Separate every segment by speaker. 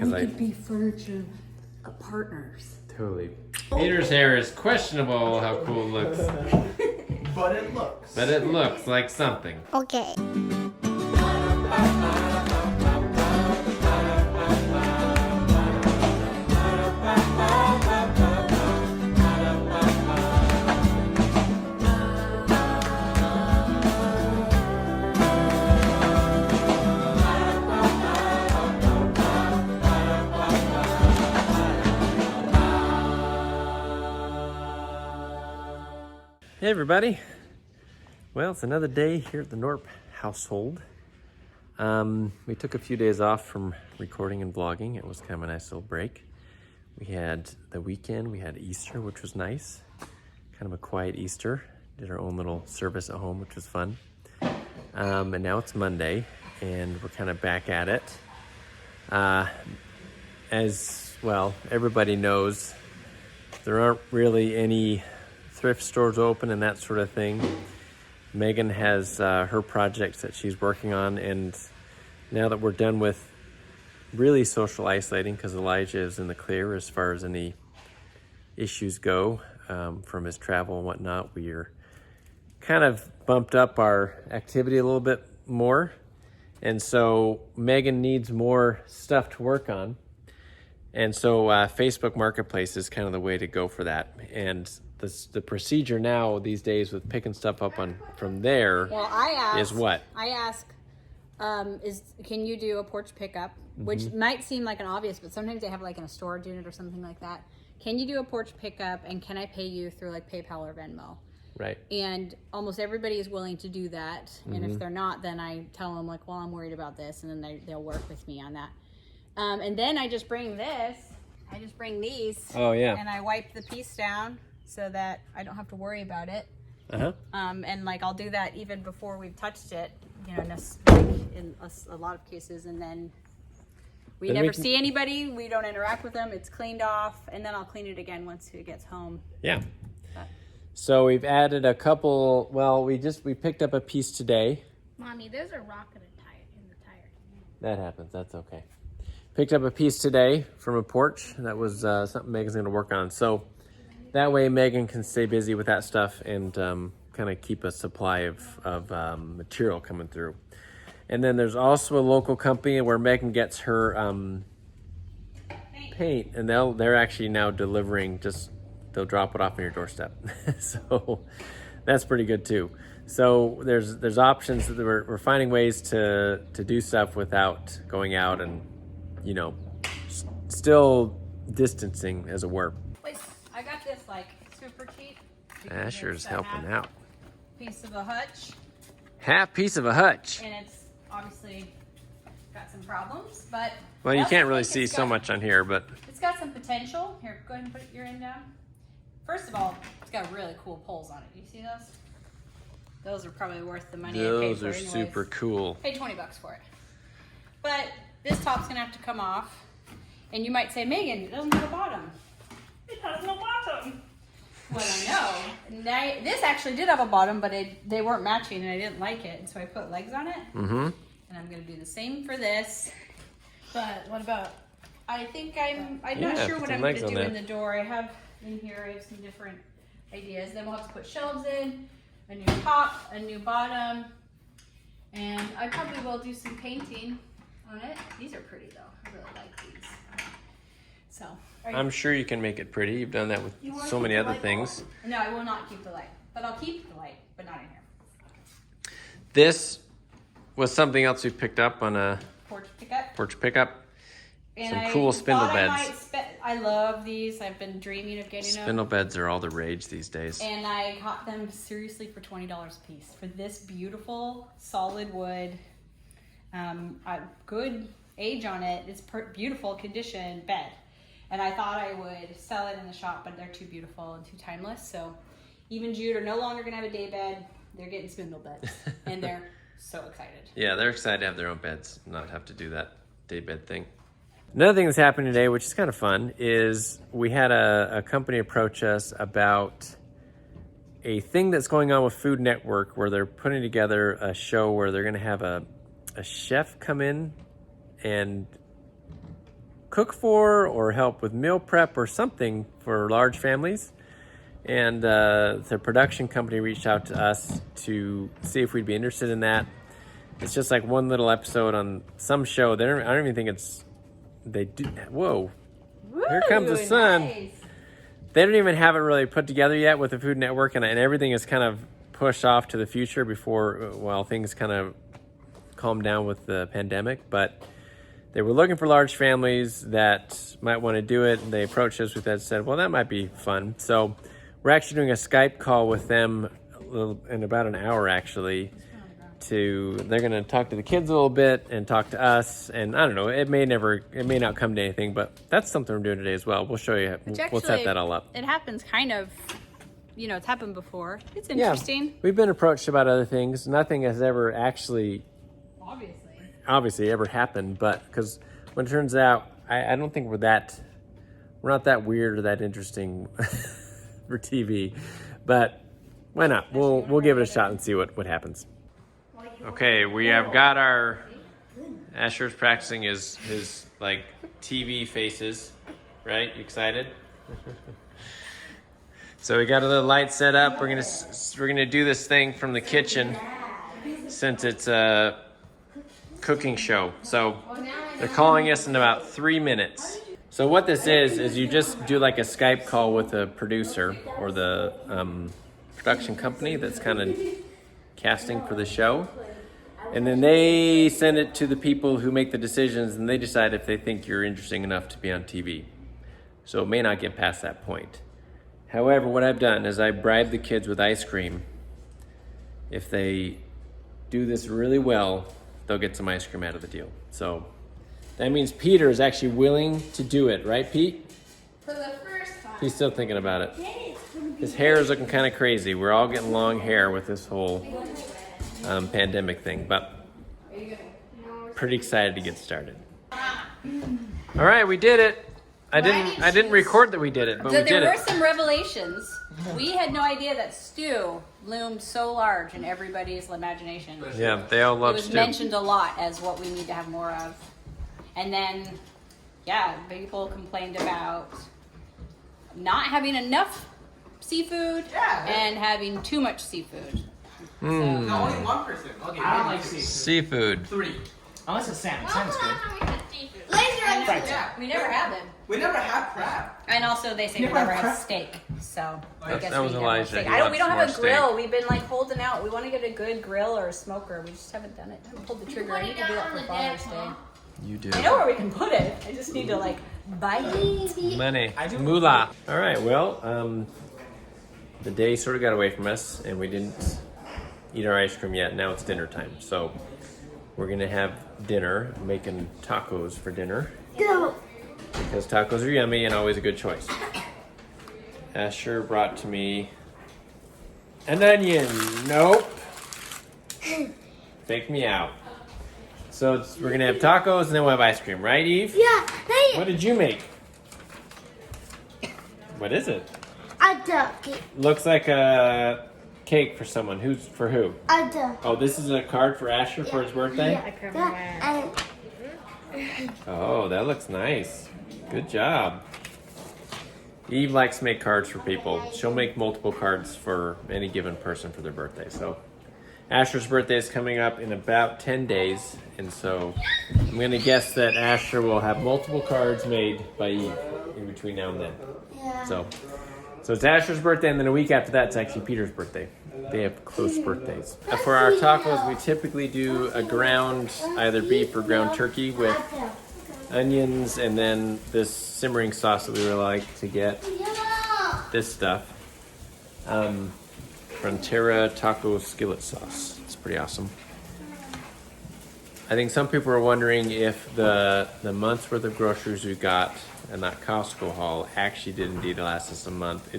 Speaker 1: because
Speaker 2: we could be furniture partners.
Speaker 1: Totally. Peter's hair is questionable how cool it looks.
Speaker 3: But it looks.
Speaker 1: But it looks like something.
Speaker 4: Okay.
Speaker 1: Hey everybody. Well, it's another day here at the Knorpp household. We took a few days off from recording and vlogging. It was kind of a nice little break. We had the weekend, we had Easter, which was nice. Kind of a quiet Easter. Did our own little service at home, which was fun. And now it's Monday, and we're kind of back at it. As well, everybody knows, there aren't really any thrift stores open and that sort of thing. Megan has her projects that she's working on, and now that we're done with really social isolating, because Elijah is in the clear as far as any issues go from his travel and whatnot, we're kind of bumped up our activity a little bit more, and so Megan needs more stuff to work on, and so Facebook Marketplace is kind of the way to go for that. And the procedure now these days with picking stuff up from there is what?
Speaker 2: I ask, can you do a porch pickup? Which might seem like an obvious, but sometimes they have like in a storage unit or something like that. Can you do a porch pickup, and can I pay you through like PayPal or Venmo?
Speaker 1: Right.
Speaker 2: And almost everybody is willing to do that. And if they're not, then I tell them like, well, I'm worried about this, and then they'll work with me on that. And then I just bring this. I just bring these.
Speaker 1: Oh yeah.
Speaker 2: And I wipe the piece down, so that I don't have to worry about it. And like I'll do that even before we've touched it, you know, in a lot of cases, and then we never see anybody, we don't interact with them, it's cleaned off, and then I'll clean it again once it gets home.
Speaker 1: Yeah. So we've added a couple, well, we picked up a piece today.
Speaker 4: Mommy, there's a rock in the tire.
Speaker 1: That happens, that's okay. Picked up a piece today from a porch. That was something Megan's gonna work on. So that way Megan can stay busy with that stuff and kind of keep a supply of material coming through. And then there's also a local company where Megan gets her paint, and they're actually now delivering, they'll drop it off on your doorstep. So that's pretty good too. So there's options that we're finding ways to do stuff without going out and, you know, still distancing as it were.
Speaker 2: I got this like super cheap.
Speaker 1: Asher's helping out.
Speaker 2: Piece of a hutch.
Speaker 1: Half piece of a hutch.
Speaker 2: And it's obviously got some problems, but...
Speaker 1: Well, you can't really see so much on here, but...
Speaker 2: It's got some potential. Here, go ahead and put your end down. First of all, it's got really cool poles on it. You see those? Those are probably worth the money I paid for
Speaker 1: Those are
Speaker 2: anyways.
Speaker 1: super cool.
Speaker 2: Paid $20 for it. But this top's gonna have to come off. And you might say, Megan, it doesn't have a bottom. It has no bottom. Well, I know. This actually did have a bottom, but they weren't matching, and I didn't like it, and so I put legs on it. And I'm gonna do the same for this. But what about? I think I'm not sure what I'm gonna do in the door. I have some different ideas. Then we'll have to put shelves in, a new top, a new bottom, and I probably will do some painting on it. These are pretty though. I really like these. So.
Speaker 1: I'm sure you can make it pretty. You've done that with so many other things.
Speaker 2: No, I will not keep the light, but I'll keep the light, but not in here.
Speaker 1: This was something else we picked up on a
Speaker 2: porch
Speaker 1: pickup.
Speaker 2: And
Speaker 1: some cool spindle beds.
Speaker 2: I love these. I've been dreaming of getting them.
Speaker 1: Spindle beds are all the rage these days.
Speaker 2: And I got them seriously for $20 a piece for this beautiful solid wood, good age on it. It's beautiful condition bed. And I thought I would sell it in the shop, but they're too beautiful and too timeless. So even Jude are no longer gonna have a day bed. They're getting spindle beds, and they're so excited.
Speaker 1: Yeah, they're excited to have their own beds, not have to do that day bed thing. Another thing that's happening today, which is kind of fun, is we had a company approach us about a thing that's going on with Food Network, where they're putting together a show where they're going to have a chef come in and cook for or help with meal prep or something for large families. And the production company reached out to us to see if we'd be interested in that. It's just like one little episode on some show. I don't even think they do. Whoa, here comes the sun.
Speaker 2: Nice.
Speaker 1: They don't even have it really put together yet with the Food Network, and everything is kind of pushed off to the future while things kind of calm down with the pandemic. But they were looking for large families that might want to do it. And they approached us with that, said, well, that might be fun. So we're actually doing a Skype call with them in about an hour, actually. They're going to talk to the kids a little bit and talk to us. And I don't know, it may not come to anything, but that's something we're doing today as well. We'll show you. We'll set that all up.
Speaker 2: It happens kind of, it's happened before. It's interesting.
Speaker 1: Yeah, we've been approached about other things. Nothing has ever actually obviously ever happened, but because when it turns out, I don't think we're not that weird or that interesting for TV, but why not? We'll give it a shot and see what happens. Okay, we have got Asher's practicing his like TV faces, right? You excited? So we got a little light set up. We're gonna do this thing from the kitchen since it's a cooking show. So they're calling us in about 3 minutes. So what this is you just do like a Skype call with the producer or the production company that's kind of casting for the show. And then they send it to the people who make the decisions, and they decide if they think you're interesting enough to be on TV. So it may not get past that point. However, what I've done is I bribed the kids with ice cream. If they do this really well, they'll get some ice cream out of the deal. So that means Peter is actually willing to do it, right, Pete?
Speaker 4: For the first time.
Speaker 1: He's still thinking about it. His hair is looking kind of crazy. We're all getting long hair with this whole pandemic thing, but pretty excited to get started. All right, we did it. I didn't record that we did it, but we did it.
Speaker 2: There were some revelations. We had no idea that stew loomed so large in everybody's imagination.
Speaker 1: Yeah, they all love
Speaker 2: stew. It was
Speaker 1: stew.
Speaker 2: mentioned a lot as what we need to have more of. And then, people complained about not having enough seafood and having too much seafood.
Speaker 3: No, only one person. Okay,
Speaker 5: I don't like seafood.
Speaker 3: 3.
Speaker 5: Unless it's salmon. Salmon's good.
Speaker 2: We never have them.
Speaker 3: We never had crab.
Speaker 2: And also they say we never have steak. So I guess
Speaker 1: that was
Speaker 2: we
Speaker 1: Elijah.
Speaker 2: steak.
Speaker 1: He
Speaker 2: We don't have a
Speaker 1: wants more
Speaker 2: grill.
Speaker 1: steak.
Speaker 2: We've been like holding out. We want to get a good grill or a smoker. We just haven't done it. I haven't pulled the trigger. I need to do that for Father's Day.
Speaker 1: You do.
Speaker 2: I know where we can put it. I just need to buy it.
Speaker 1: Money. Moolah. All right, well, the day sort of got away from us, and we didn't eat our ice cream yet. Now it's dinner time. So we're going to have dinner, making tacos for dinner. Because tacos are yummy and always a good choice. Asher brought to me an onion. Nope. Fake me out. So we're going to have tacos and then we'll have ice cream, right, Eve?
Speaker 6: Yeah,
Speaker 1: What did you make? What is it?
Speaker 6: a duck.
Speaker 1: Looks like a cake for someone. For who?
Speaker 6: A duck.
Speaker 1: Oh, this is a card for Asher for his birthday?
Speaker 6: Yeah.
Speaker 1: Oh, that looks nice. Good job. Eve likes to make cards for people. She'll make multiple cards for any given person for their birthday. So Asher's birthday is coming up in about 10 days. And so I'm going to guess that Asher will have multiple cards made by Eve in between now and then.
Speaker 6: Yeah.
Speaker 1: So it's Asher's birthday, and then a week after that, it's actually Peter's birthday. They have close birthdays. For our tacos, we typically do a ground, either beef or ground turkey with onions, and then this simmering sauce that we really like to get. This stuff. Frontera taco skillet sauce. It's pretty awesome. I think some people are wondering if the month's worth of groceries we got in that Costco haul actually did indeed last us a month.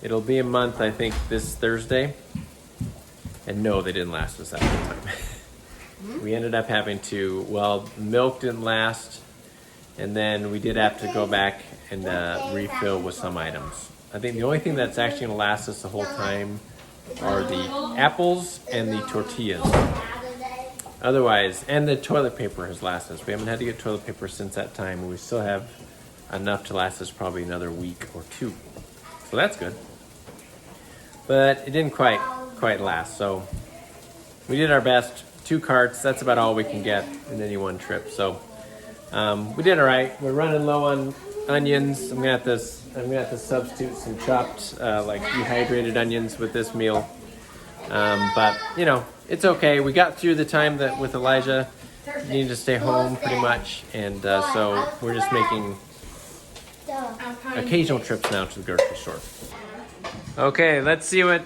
Speaker 1: It'll be a month, I think, this Thursday. And no, they didn't last us that whole time. We ended up having to, milk didn't last, and then we did have to go back and refill with some items. I think the only thing that's actually going to last us the whole time are the apples and the tortillas. Otherwise, and the toilet paper has lasted us. We haven't had to get toilet paper since that time. We still have enough to last us probably another week or two. So that's good. But it didn't quite last. So we did our best. 2 carts, that's about all we can get in any one trip. So we did all right. We're running low on onions. I'm gonna have to substitute some chopped, like dehydrated onions with this meal. But you know, it's okay. We got through the time that with Elijah needed to stay home pretty much, and so we're just making occasional trips now to the grocery store. Okay, let's see what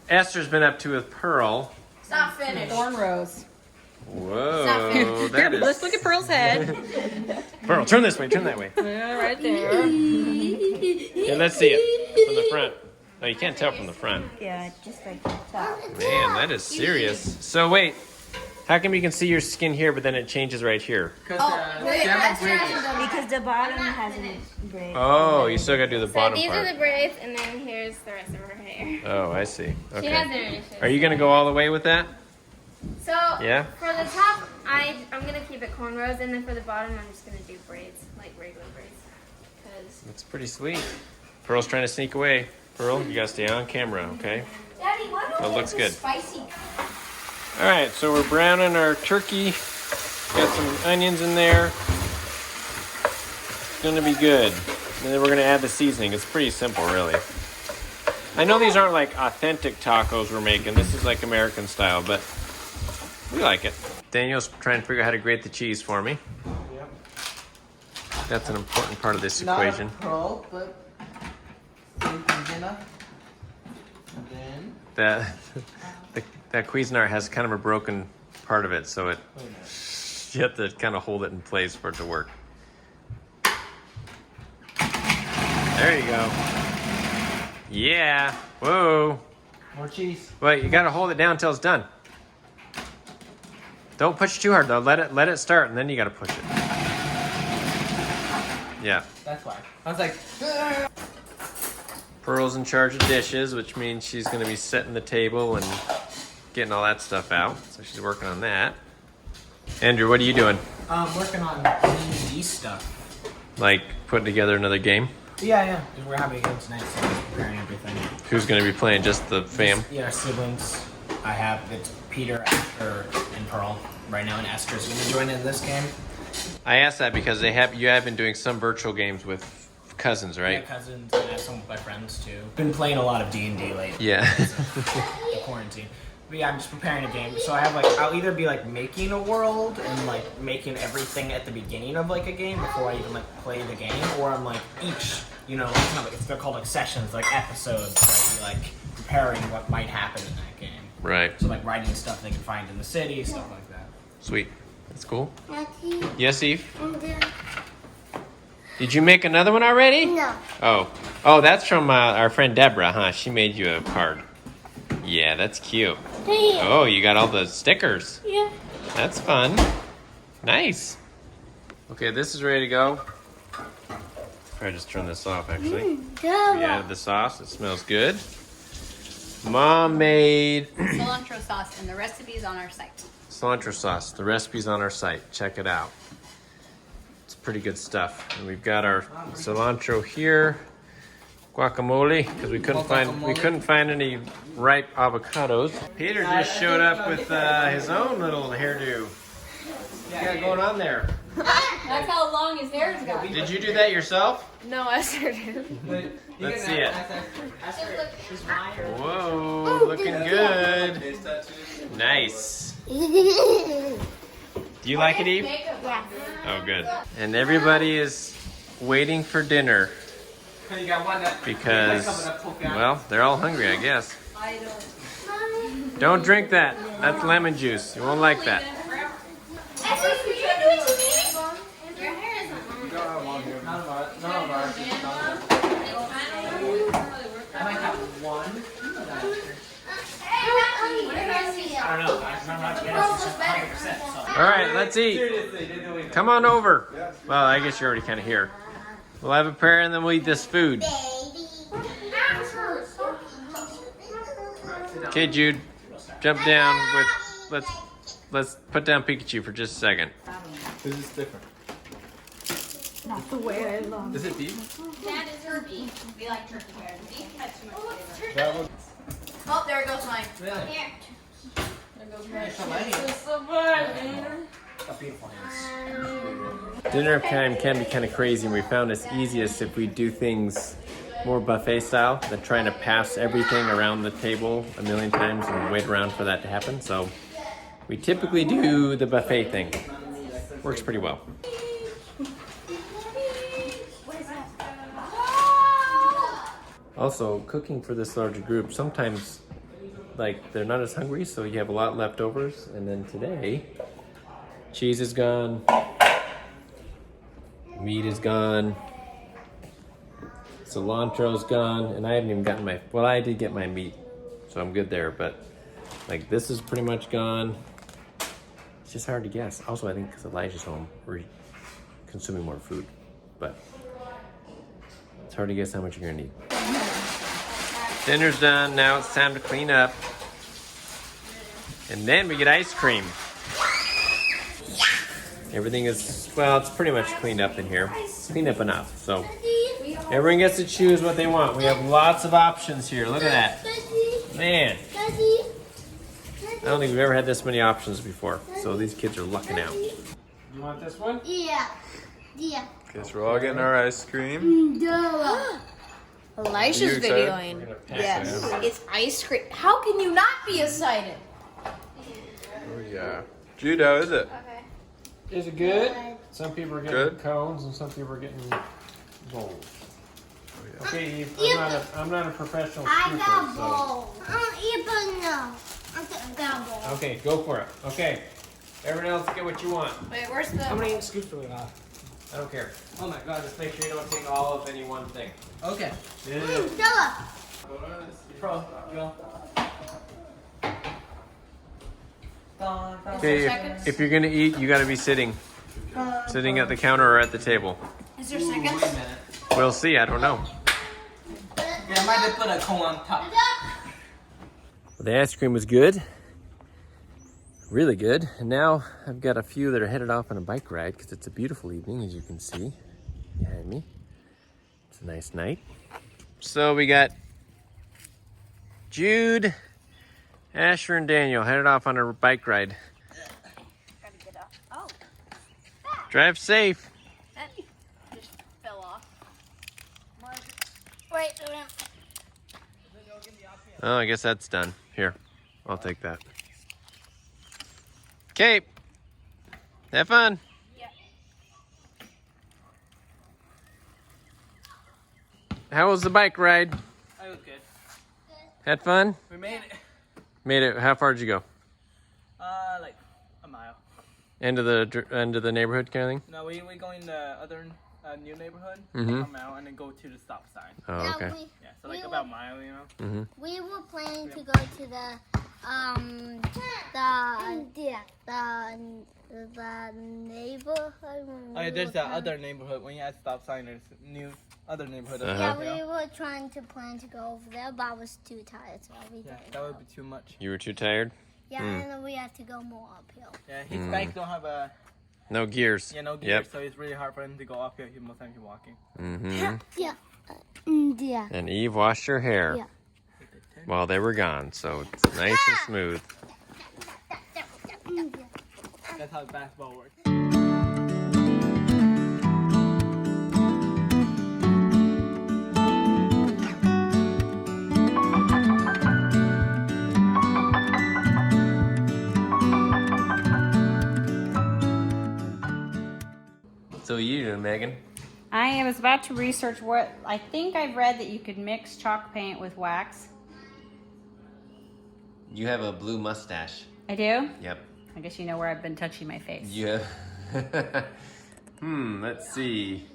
Speaker 1: Esther's been up to with Pearl.
Speaker 2: Stop finished.
Speaker 7: Cornrows.
Speaker 1: Whoa, that is...
Speaker 7: Let's look at Pearl's head.
Speaker 1: Pearl, turn this way, turn that way.
Speaker 7: Yeah, right there.
Speaker 1: Yeah, let's see it from the front. Oh, you can't tell from the front.
Speaker 6: Yeah, just like the top.
Speaker 1: Man, that is serious. So wait, how come you can see your skin here, but then it changes right here?
Speaker 3: Because
Speaker 6: Because the bottom hasn't braid.
Speaker 1: Oh, you still gotta do the
Speaker 4: So
Speaker 1: bottom
Speaker 4: these are
Speaker 1: part.
Speaker 4: the braids, and then here's the rest of her hair.
Speaker 1: Oh, I see.
Speaker 4: She has
Speaker 1: Okay.
Speaker 4: their initials.
Speaker 1: Are you gonna go all the way with that?
Speaker 4: So
Speaker 1: Yeah?
Speaker 4: for the top, I'm gonna keep it cornrows, and then for the bottom, I'm just gonna do braids, like regular braids. Cause
Speaker 1: That's pretty sweet. Pearl's trying to sneak away. Pearl, you gotta stay on camera, okay?
Speaker 2: Daddy, why don't
Speaker 1: That looks good.
Speaker 2: spicy?
Speaker 1: All right, so we're browning our turkey. Got some onions in there. It's gonna be good. And then we're gonna add the seasoning. It's pretty simple, really. I know these aren't like authentic tacos we're making. This is like American style, but we like it. Daniel's trying to figure out how to grate the cheese for me.
Speaker 3: Yep.
Speaker 1: That's an important part of this
Speaker 3: Not
Speaker 1: equation.
Speaker 3: a pearl, but Cuisinart. And then
Speaker 1: That Cuisinart has kind of a broken part of it, so you have to kind of hold it in place for it to work. There you go. Yeah. Whoa.
Speaker 3: more cheese.
Speaker 1: Wait, you gotta hold it down until it's done. Don't push too hard though. Let it start, and then you gotta push it. Yeah.
Speaker 3: That's why. I was like,
Speaker 1: Pearl's in charge of dishes, which means she's gonna be setting the table and getting all that stuff out. So she's working on that. Andrew, what are you doing?
Speaker 5: Working on D&D stuff.
Speaker 1: Like putting together another game?
Speaker 5: Yeah. We're having a game tonight, so I'm preparing everything.
Speaker 1: Who's gonna be playing? Just the fam?
Speaker 5: Yeah, our siblings. It's Peter, Esther, and Pearl right now, and Esther's gonna join in this game.
Speaker 1: I asked that because you have been doing some virtual games with cousins,
Speaker 5: Yeah,
Speaker 1: right?
Speaker 5: cousins, and I have some with my friends too. Been playing a lot of D&D lately.
Speaker 1: Yeah.
Speaker 5: The quarantine. But yeah, I'm just preparing a game. So I have I'll either be making a world and making everything at the beginning of a game before I even play the game, or I'm each, they're called sessions, episodes, right? Preparing what might happen in that game.
Speaker 1: Right.
Speaker 5: So writing stuff they can find in the city, stuff like that.
Speaker 1: Sweet. That's cool.
Speaker 6: Matthew,
Speaker 1: Yes, Eve?
Speaker 6: and then
Speaker 1: Did you make another one already?
Speaker 6: no.
Speaker 1: Oh, that's from our friend Deborah, huh? She made you a card. Yeah, that's cute. Oh, you got all the stickers.
Speaker 6: Yeah.
Speaker 1: That's fun. Nice. Okay, this is ready to go. Probably just turn this off, actually. We added the sauce. It smells good. Mom made
Speaker 2: Cilantro sauce, and the recipe's on our site.
Speaker 1: cilantro sauce. The recipe's on our site. Check it out. It's pretty good stuff. And we've got our cilantro here. Guacamole, because we couldn't find any ripe avocados. Peter just showed up with his own little hairdo. What you got going on there?
Speaker 2: That's how long his hair's got.
Speaker 1: Did you do that yourself?
Speaker 4: No, Esther did.
Speaker 1: Let's see it. Whoa,
Speaker 6: Oh,
Speaker 1: looking good. Nice.
Speaker 6: Yeah.
Speaker 1: Do you like it, Eve? Oh, good. And everybody is waiting for dinner
Speaker 3: you got one that
Speaker 1: because, well, they're all hungry, I guess. Don't drink that. That's lemon juice. You won't like that.
Speaker 4: Your hair isn't
Speaker 3: None of ours. I might have one.
Speaker 5: I don't know. I'm not 100%. So.
Speaker 1: All right, let's eat.
Speaker 3: Seriously, they're doing
Speaker 1: Come on over. Well, I guess you're already kind of here. We'll have a prayer and then we'll eat this food. Okay, Jude, jump down with, let's let's put down Pikachu for just a second.
Speaker 3: This is different.
Speaker 6: Not the way I love.
Speaker 3: Is it beef?
Speaker 2: That is her beef. We like turkey bears. Beef had too much flavor.
Speaker 3: That one.
Speaker 2: Oh, there goes mine.
Speaker 3: Really?
Speaker 2: Here. There goes mine.
Speaker 3: So many.
Speaker 5: A beautiful hands.
Speaker 1: Dinner time can be kind of crazy, and we found it's easiest if we do things more buffet style than trying to pass everything around the table a million times and wait around for that to happen. So we typically do the buffet thing. Works pretty well. Also, cooking for this larger group, sometimes like they're not as hungry, so you have a lot leftovers. And then today, cheese is gone, meat is gone, cilantro's gone, and I haven't even gotten my, well, I did get my meat, so I'm good there, but like this is pretty much gone. It's just hard to guess. Also, I think because Elijah's home, we're consuming more food, but it's hard to guess how much you're gonna need. Dinner's done, now it's time to clean up. And then we get ice cream. Everything is, well, it's pretty much cleaned up in here. Cleaned up enough, so everyone gets to choose what they want. We have lots of options here, look at that. Man, I don't think we've ever had this many options before, so these kids are lucking out. You want this one?
Speaker 6: Yeah. Yeah.
Speaker 8: Okay, so we're all getting our ice cream.
Speaker 7: Elisha's
Speaker 8: You excited?
Speaker 7: videoing. Yes. It's ice cream. How can you not be excited?
Speaker 8: Oh yeah. Jude, how is it?
Speaker 1: Is it good? Some people are getting
Speaker 8: Good.
Speaker 1: cones and some people are getting bowls.
Speaker 8: Oh, yeah.
Speaker 1: Okay, Eve, I'm not a professional
Speaker 6: I
Speaker 1: scooper,
Speaker 6: got
Speaker 1: so.
Speaker 6: bowl. Even no. I got bowl.
Speaker 1: Okay, go for it. Okay, everyone else get what you want.
Speaker 7: Wait, where's the?
Speaker 5: How many scoops do we got?
Speaker 1: I don't care. Oh my god, just make sure you don't take all of any one thing.
Speaker 5: Okay.
Speaker 6: Stella.
Speaker 5: Pro, go.
Speaker 1: Okay, if you're gonna eat, you gotta be sitting. Sitting at the counter or at the table.
Speaker 7: Is there seconds?
Speaker 3: Wait a minute.
Speaker 1: We'll see, I don't know.
Speaker 3: Yeah, I might just put a cone on top.
Speaker 1: The ice cream was good. Really good. And now I've got a few that are headed off on a bike ride because it's a beautiful evening, as you can see behind me. It's a nice night. So we got Jude, Asher, and Daniel headed off on a bike ride.
Speaker 4: Gotta get up. Oh,
Speaker 1: Drive safe.
Speaker 4: that just fell off. Wait,
Speaker 1: Oh, I guess that's done. Here, I'll take that. Okay. Have fun.
Speaker 4: Yeah.
Speaker 1: How was the bike ride?
Speaker 3: That was good.
Speaker 1: Had fun?
Speaker 3: We made it.
Speaker 1: Made it. How far did you go?
Speaker 3: Like a mile.
Speaker 1: End of the neighborhood kind of thing?
Speaker 3: No, we go in the other new neighborhood,
Speaker 1: Mhm.
Speaker 3: a mile, and then go to the stop sign.
Speaker 1: Oh, okay.
Speaker 3: Yeah, so like about a mile, you know.
Speaker 6: We were planning to go to the neighborhood.
Speaker 3: Oh yeah, there's that other neighborhood. When you add stop sign, there's new other neighborhood.
Speaker 1: Uh-huh.
Speaker 6: Yeah, we were trying to plan to go over there, but I was too tired, so we
Speaker 3: Yeah,
Speaker 6: didn't.
Speaker 3: that would be too much.
Speaker 1: You were too tired?
Speaker 6: Yeah, and then we have to go more uphill.
Speaker 3: Yeah, his bike don't have a
Speaker 1: No gears.
Speaker 3: no gear, so it's really hard for him to go up here. Most times he's walking.
Speaker 1: Mm-hmm.
Speaker 6: Yeah. Yeah.
Speaker 1: And Eve washed her hair
Speaker 6: Yeah.
Speaker 1: while they were gone, so it's nice and smooth.
Speaker 3: That's how basketball works.
Speaker 1: So you doing, Megan?
Speaker 2: I was about to research what I think I've read that you could mix chalk paint with wax.
Speaker 1: You have a blue mustache.
Speaker 2: I do?
Speaker 1: Yep.
Speaker 2: I guess you know where I've been touching my face.
Speaker 1: You have. Let's see.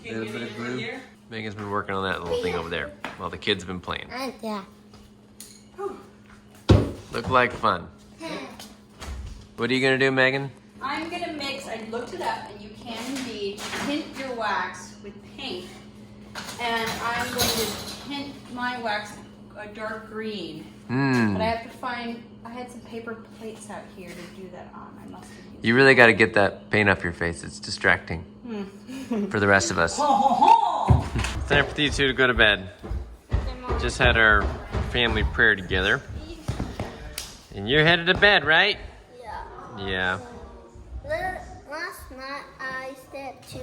Speaker 1: A little bit of glue. Megan's been working on that little thing over there while the kids have been playing.
Speaker 6: Yeah.
Speaker 1: Look like fun. What are you gonna do, Megan?
Speaker 2: I'm gonna mix, I looked it up, and you can indeed tint your wax with paint. And I'm going to tint my wax a dark green. But I have to find, I had some paper plates out here to do that on. I must have used
Speaker 1: You really got to get that paint off your face. It's distracting for the rest of us. It's time for these two to go to bed. Just had our family prayer together. And you're headed to bed, right?
Speaker 6: Yeah.
Speaker 1: Yeah.
Speaker 6: Last night I stepped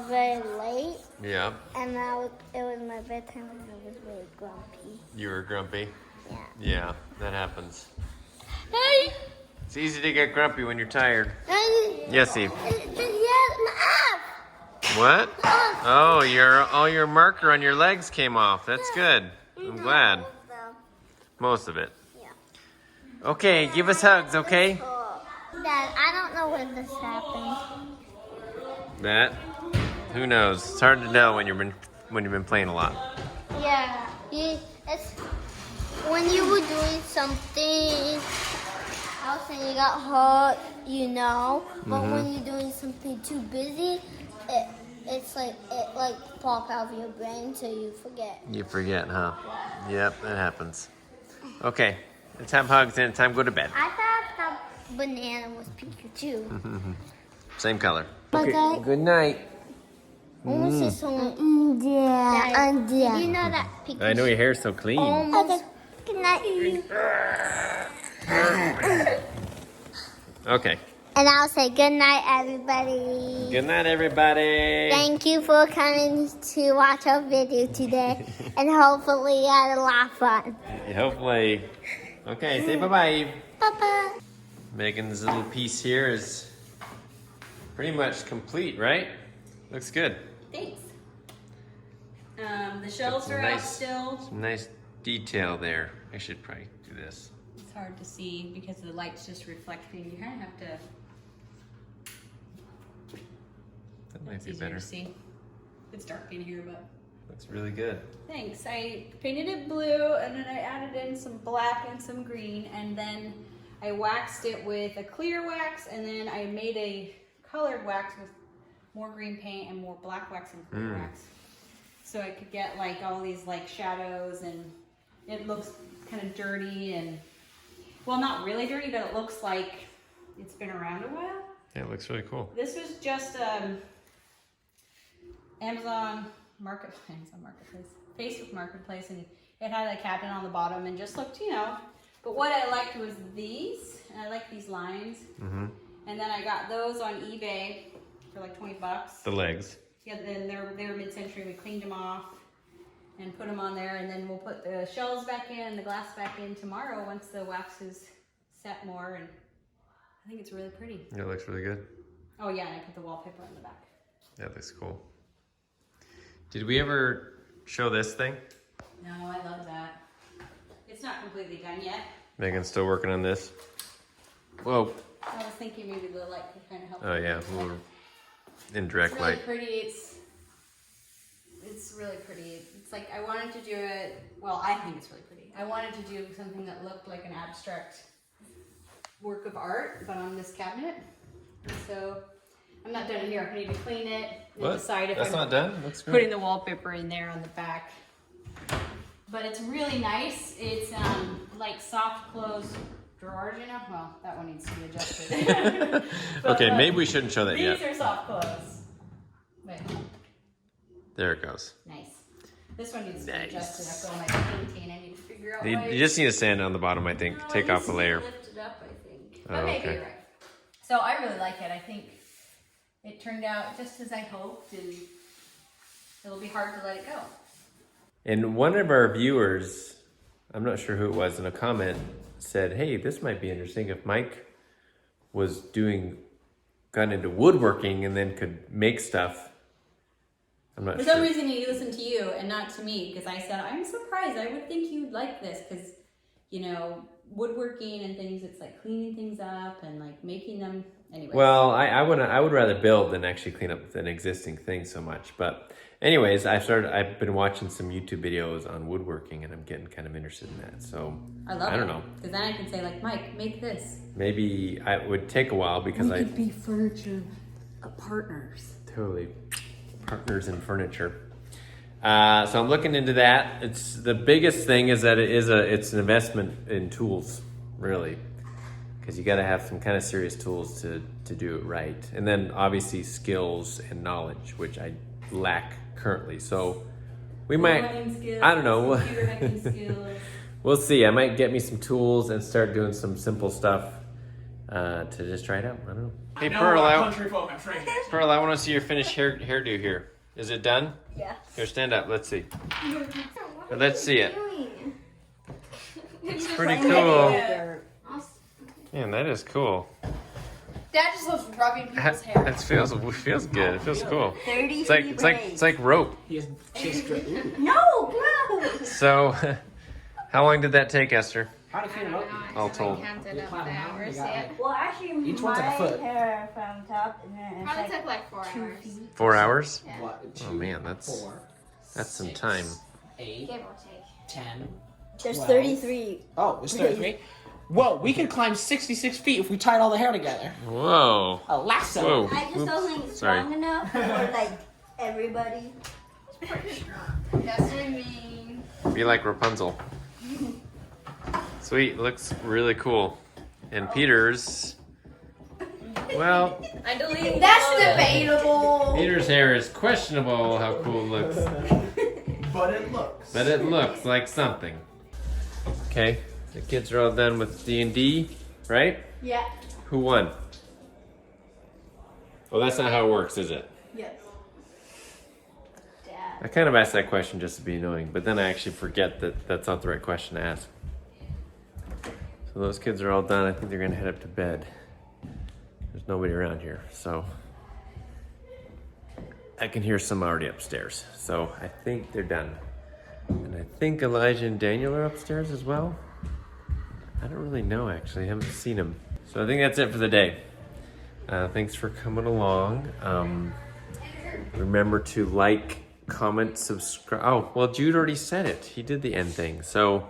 Speaker 6: very late,
Speaker 1: Yeah.
Speaker 6: and it was my bedtime, and I was really grumpy.
Speaker 1: You were grumpy?
Speaker 6: Yeah.
Speaker 1: Yeah, that happens.
Speaker 6: Hey.
Speaker 1: It's easy to get grumpy when you're tired. Yes, Eve. What? Oh, your marker on your legs came off. That's good. I'm glad. Most of it.
Speaker 6: Yeah.
Speaker 1: Okay, give us hugs, okay?
Speaker 6: Dad, I don't know when this happened.
Speaker 1: That? Who knows? It's hard to know when you've been playing a lot.
Speaker 6: Yeah. It's when you were doing something else and you got hurt, you know. But when you're doing something too busy, it pop out of your brain, so you forget.
Speaker 1: You forget, huh? Yep, that happens. Okay, let's have hugs and time to go to bed.
Speaker 6: I thought the banana was Pikachu.
Speaker 1: Same color.
Speaker 6: Okay.
Speaker 1: Good night.
Speaker 6: Almost is so
Speaker 7: Yeah.
Speaker 6: You know that Pikachu.
Speaker 1: I know your hair's so clean.
Speaker 6: Almost. Good night.
Speaker 1: Okay.
Speaker 6: And I'll say good night, everybody.
Speaker 1: Good night, everybody.
Speaker 6: Thank you for coming to watch our video today. And hopefully you had a lot of fun.
Speaker 1: Hopefully. Okay, say bye-bye.
Speaker 6: Bye-bye.
Speaker 1: Megan's little piece here is pretty much complete, right? Looks good.
Speaker 2: Thanks. The shelves are out still.
Speaker 1: Some nice detail there. I should probably do this.
Speaker 2: It's hard to see because the light's just reflecting. You kind of have to.
Speaker 1: That might
Speaker 2: It's
Speaker 1: be
Speaker 2: easier
Speaker 1: better.
Speaker 2: to see. It's dark in here, but
Speaker 1: Looks really good.
Speaker 2: thanks. I painted it blue, and then I added in some black and some green, and then I waxed it with a clear wax, and then I made a colored wax with more green paint and more black wax and clear wax. So I could get like all these like shadows, and it looks kind of dirty and, well, not really dirty, but it looks like it's been around a while.
Speaker 1: Yeah, it looks really cool.
Speaker 2: This was just Amazon Marketplace, Facebook Marketplace, and it had a cabinet on the bottom and just looked, you know. But what I liked was these, and I like these lines. And then I got those on eBay for like 20 bucks.
Speaker 1: The legs.
Speaker 2: Yeah, then they were mid-century. We cleaned them off and put them on there, and then we'll put the shells back in and the glass back in tomorrow once the wax is set more, and I think it's really pretty.
Speaker 1: Yeah, it looks really good.
Speaker 2: Oh yeah, and I put the wallpaper on the back.
Speaker 1: That looks cool. Did we ever show this thing?
Speaker 2: No, I love that. It's not completely done yet.
Speaker 1: Megan's still working on this. Whoa.
Speaker 2: I was thinking maybe the light could kind of help.
Speaker 1: Oh yeah, a little indirect
Speaker 2: It's really
Speaker 1: light.
Speaker 2: pretty. It's really pretty. It's like I wanted to do it. Well, I think it's really pretty. I wanted to do something that looked like an abstract work of art, but on this cabinet. And so I'm not done here. I need to clean it and
Speaker 1: What?
Speaker 2: decide if
Speaker 1: That's
Speaker 2: I'm
Speaker 1: not done? Looks good.
Speaker 2: putting the wallpaper in there on the back. But it's really nice. It's like soft close drawers, you know? Well, that one needs to be adjusted. But
Speaker 1: Okay,
Speaker 2: look,
Speaker 1: maybe we shouldn't show that
Speaker 2: these
Speaker 1: yet.
Speaker 2: are soft close. Wait,
Speaker 1: There it goes.
Speaker 2: nice. This one needs to be
Speaker 1: Nice.
Speaker 2: adjusted. I've got all my painting. I need to figure out
Speaker 1: You,
Speaker 2: why.
Speaker 1: you just need to sand on the bottom, I think.
Speaker 2: No,
Speaker 1: Take
Speaker 2: it
Speaker 1: off the
Speaker 2: needs to be
Speaker 1: layer.
Speaker 2: lifted up, I think.
Speaker 1: Oh,
Speaker 2: But maybe
Speaker 1: okay.
Speaker 2: you're right. So I really like it. I think it turned out just as I hoped, and it'll be hard to let it go.
Speaker 1: And one of our viewers, I'm not sure who it was, in a comment said, hey, this might be interesting if Mike got into woodworking and then could make stuff. I'm not
Speaker 2: For
Speaker 1: sure.
Speaker 2: some reason, he listened to you and not to me, because I said, I'm surprised. I would think you'd like this, because, you know, woodworking and things, it's like cleaning things up and like making them. Anyways.
Speaker 1: Well, I would rather build than actually clean up an existing thing so much. But anyways, I've been watching some YouTube videos on woodworking, and I'm getting kind of interested in that. So
Speaker 2: I love it.
Speaker 1: I don't know.
Speaker 2: Because then I can say, like, Mike, make this.
Speaker 1: Maybe it would take a while because
Speaker 2: We could be furniture partners.
Speaker 1: totally partners in furniture. So I'm looking into that. It's the biggest thing is that it's an investment in tools, really, because you got to have some kind of serious tools to do it right, and then obviously skills and knowledge, which I lack currently. So we might, I don't know.
Speaker 2: Computer hacking skills.
Speaker 1: We'll see. I might get me some tools and start doing some simple stuff to just try it out. I don't know. Hey, Pearl, Pearl, I want to see your finished hairdo here. Is it done?
Speaker 6: Yeah.
Speaker 1: Here, stand up. Let's see. Let's see it. It's pretty cool. Man, that is cool.
Speaker 7: Dad just loves rubbing people's hair.
Speaker 1: It feels good. It feels cool.
Speaker 6: 30
Speaker 1: It's like rope.
Speaker 5: He has just
Speaker 6: No, gross.
Speaker 1: So, how long did that take, Esther?
Speaker 5: How to clean it up?
Speaker 1: All told.
Speaker 4: Counted up the hours yet.
Speaker 6: Well, actually,
Speaker 5: Each one's like a foot.
Speaker 6: hair from top and then it's
Speaker 4: Probably
Speaker 6: like
Speaker 4: took like 4 hours.
Speaker 1: 4 hours?
Speaker 4: Yeah.
Speaker 1: Oh man, that's
Speaker 5: 4,
Speaker 1: some
Speaker 5: 6,
Speaker 1: time.
Speaker 5: 8,
Speaker 4: Give or take.
Speaker 5: 10.
Speaker 6: there's
Speaker 5: 12.
Speaker 6: 33.
Speaker 5: Oh, it's 33. Whoa, we could climb 66 feet if we tied all the hair together.
Speaker 1: Whoa.
Speaker 5: A lasso.
Speaker 1: Whoa.
Speaker 6: I just don't think it's
Speaker 1: Sorry.
Speaker 6: strong enough for like everybody.
Speaker 4: That's what I mean.
Speaker 1: Be like Rapunzel. Sweet, looks really cool. And Peter's, well,
Speaker 7: I deleted
Speaker 4: That's debatable.
Speaker 1: Peter's hair is questionable how cool it looks.
Speaker 5: But it looks.
Speaker 1: But it looks like something. Okay, the kids are all done with D&D, right?
Speaker 6: Yeah.
Speaker 1: Who won? Well, that's not how it works, is it?
Speaker 6: Yes.
Speaker 1: I kind of asked that question just to be annoying, but then I actually forget that that's not the right question to ask. So those kids are all done. I think they're gonna head up to bed. There's nobody around here, so I can hear some already upstairs. So I think they're done. And I think Elijah and Daniel are upstairs as well. I don't really know, actually. I haven't seen them. So I think that's it for the day. Thanks for coming along. Remember to like, comment, subscribe. Oh, well, Jude already said it. He did the end thing. So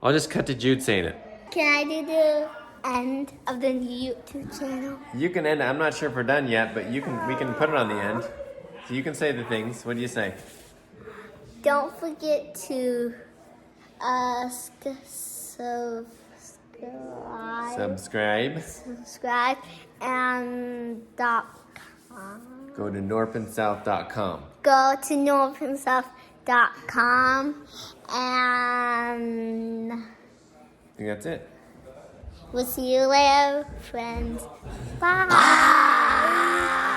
Speaker 1: I'll just cut to Jude saying it.
Speaker 6: Can I do the end of the YouTube channel?
Speaker 1: You can end it. I'm not sure if we're done yet, but we can put it on the end. So you can say the things. What do you say?
Speaker 6: Don't forget to subscribe and .com.
Speaker 1: Go to knorppandsouth.com.
Speaker 6: Go to knorppandsouth.com and
Speaker 1: I think that's it.
Speaker 6: we'll see you later, friends. Bye.